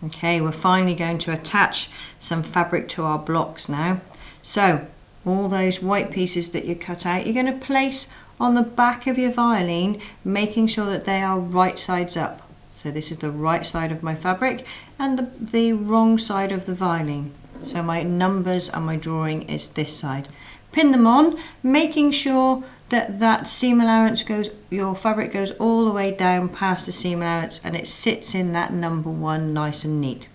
Okay, we're finally going to attach some fabric to our blocks now. So all those white pieces that you cut out, you're going to place on the back of your violin, making sure that they are right sides up. So this is the right side of my fabric and the wrong side of the violin. So my numbers and my drawing is this side. Pin them on, making sure that that seam allowance goes, your fabric goes all the way down past the seam allowance and it sits in that number 1 nice and neat.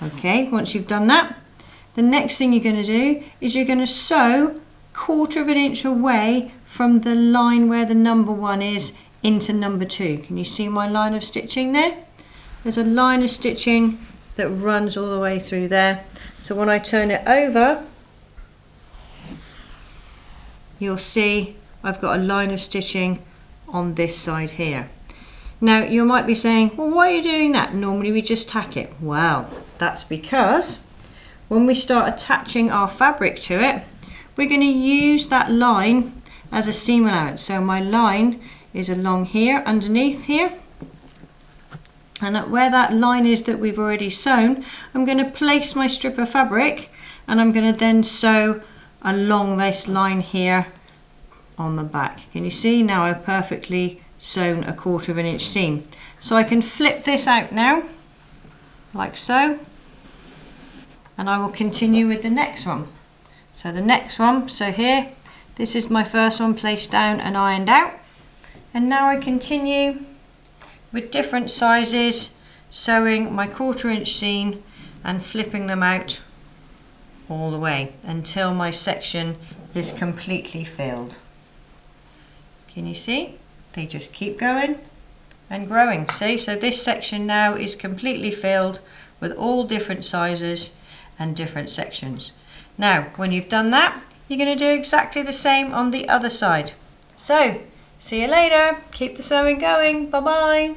Okay, once you've done that, the next thing you're going to do is you're going to sew 1/4 of an inch away from the line where the number 1 is into number 2. Can you see my line of stitching there? There's a line of stitching that runs all the way through there. So when I turn it over, you'll see I've got a line of stitching on this side here. Now you might be saying, well, why are you doing that? Normally we just tack it. Well, that's because when we start attaching our fabric to it, we're going to use that line as a seam allowance. So my line is along here, underneath here, and at where that line is that we've already sewn, I'm going to place my strip of fabric and I'm going to then sew along this line here on the back. Can you see now I've perfectly sewn 1/4 of an inch seam. So I can flip this out now like so, and I will continue with the next one. So the next one, so here, this is my first one placed down and ironed out, and now I continue with different sizes, sewing my 1/4 inch seam and flipping them out all the way until my section is completely filled. Can you see? They just keep going and growing. See, so this section now is completely filled with all different sizes and different sections. Now when you've done that, you're going to do exactly the same on the other side. So see you later, keep the sewing going, bye bye.